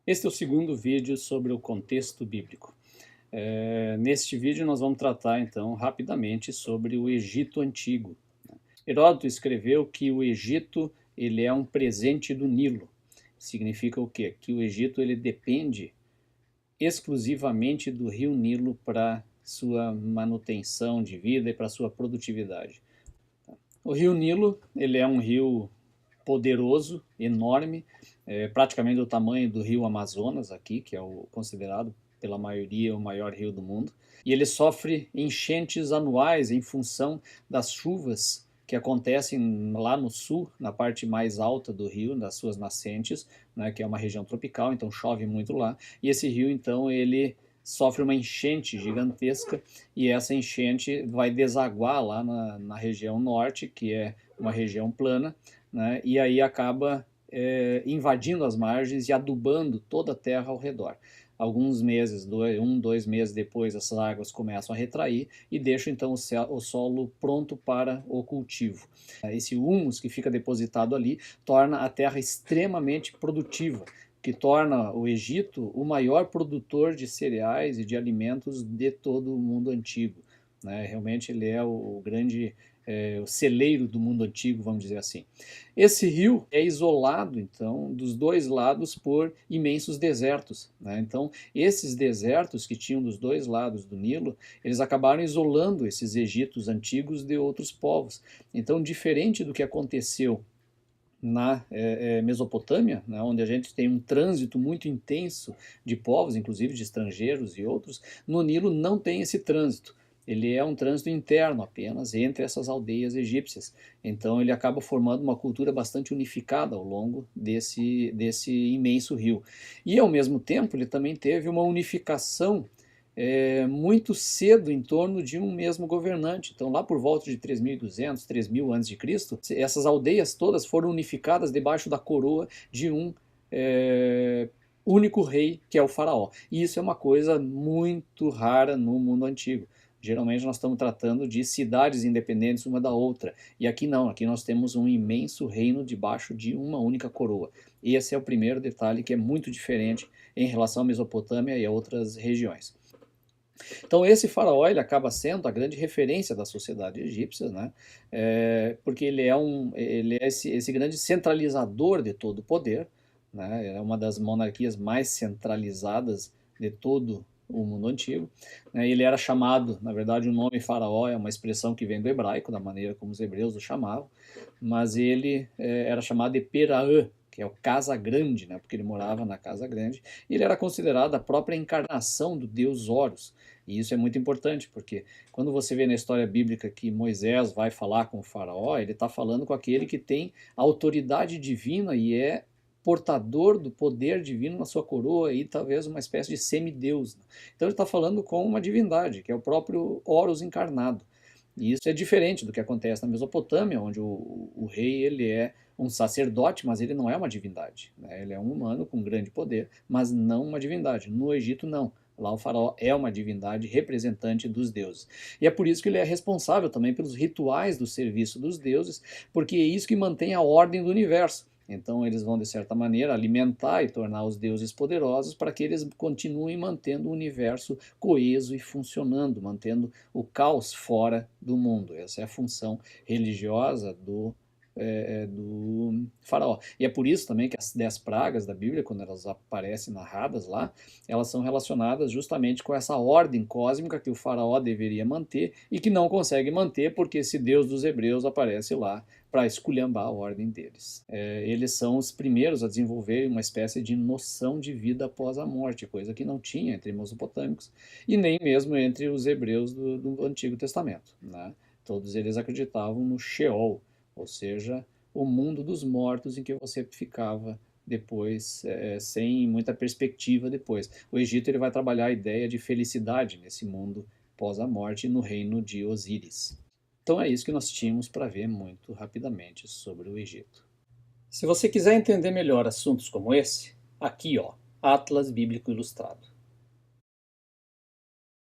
Este é o segundo vídeo sobre o contexto bíblico. Neste vídeo nós vamos tratar então rapidamente sobre o Egito Antigo. Heródoto escreveu que o Egito ele é um presente do Nilo. Significa o quê? Que o Egito ele depende exclusivamente do rio Nilo para sua manutenção de vida e para sua produtividade. O rio Nilo ele é um rio poderoso, enorme, praticamente do tamanho do rio Amazonas aqui, que é o considerado pela maioria o maior rio do mundo. E ele sofre enchentes anuais em função das chuvas que acontecem lá no sul, na parte mais alta do rio, das suas nascentes, né, que é uma região tropical, então chove muito lá. E esse rio, então, ele sofre uma enchente gigantesca e essa enchente vai desaguar lá na região norte, que é uma região plana, né, e aí acaba invadindo as margens e adubando toda a terra ao redor. Alguns meses, dois meses depois, essas águas começam a retrair e deixam então o solo pronto para o cultivo. Esse humus que fica depositado ali torna a terra extremamente produtiva, que torna o Egito o maior produtor de cereais e de alimentos de todo o mundo antigo. Né? Realmente ele é o grande o celeiro do mundo antigo, vamos dizer assim. Esse rio é isolado, então, dos dois lados por imensos desertos. Né? Então, esses desertos que tinham dos dois lados do Nilo, eles acabaram isolando esses Egitos antigos de outros povos. Então, diferente do que aconteceu na Mesopotâmia, né, onde a gente tem um trânsito muito intenso de povos, inclusive de estrangeiros e outros, no Nilo não tem esse trânsito. Ele é um trânsito interno apenas entre essas aldeias egípcias. Então ele acaba formando uma cultura bastante unificada ao longo desse imenso rio. E ao mesmo tempo ele também teve uma unificação muito cedo em torno de um mesmo governante. Então, lá por volta de 3.200, 3.000 a.C., essas aldeias todas foram unificadas debaixo da coroa de um único rei, que é o faraó. E isso é uma coisa muito rara no mundo antigo. Geralmente nós estamos tratando de cidades independentes uma da outra. E aqui não, aqui nós temos um imenso reino debaixo de uma única coroa. Esse é o primeiro detalhe que é muito diferente em relação à Mesopotâmia e a outras regiões. Então esse faraó ele acaba sendo a grande referência da sociedade egípcia, né? Porque ele é esse grande centralizador de todo o poder, né? É uma das monarquias mais centralizadas de todo o mundo antigo. Né? Ele era chamado, na verdade o nome faraó é uma expressão que vem do hebraico, da maneira como os hebreus o chamavam, mas ele era chamado de Peraã, que é o Casa Grande, né? Porque ele morava na Casa Grande, e ele era considerado a própria encarnação do deus Horus. E isso é muito importante, porque quando você vê na história bíblica que Moisés vai falar com o faraó, ele está falando com aquele que tem autoridade divina e é portador do poder divino na sua coroa e talvez uma espécie de semideus. Então ele está falando com uma divindade, que é o próprio Horus encarnado. E isso é diferente do que acontece na Mesopotâmia, onde o rei ele é um sacerdote, mas ele não é uma divindade. Né? Ele é um humano com grande poder, mas não uma divindade. No Egito, não. Lá o faraó é uma divindade representante dos deuses. E é por isso que ele é responsável também pelos rituais do serviço dos deuses, porque é isso que mantém a ordem do universo. Então eles vão, de certa maneira, alimentar e tornar os deuses poderosos para que eles continuem mantendo o universo coeso e funcionando, mantendo o caos fora do mundo. Essa é a função religiosa do faraó. E é por isso também que as 10 pragas da Bíblia, quando elas aparecem narradas lá, elas são relacionadas justamente com essa ordem cósmica que o faraó deveria manter e que não consegue manter porque esse Deus dos hebreus aparece lá para esculhambar a ordem deles. Eles são os primeiros a desenvolver uma espécie de noção de vida após a morte, coisa que não tinha entre mesopotâmicos e nem mesmo entre os hebreus do Antigo Testamento. Né? Todos eles acreditavam no Sheol, ou seja, o mundo dos mortos em que você ficava depois, sem muita perspectiva depois. O Egito ele vai trabalhar a ideia de felicidade nesse mundo pós a morte no reino de Osíris. Então é isso que nós tínhamos para ver muito rapidamente sobre o Egito. Se você quiser entender melhor assuntos como esse, aqui ó, Atlas Bíblico Ilustrado.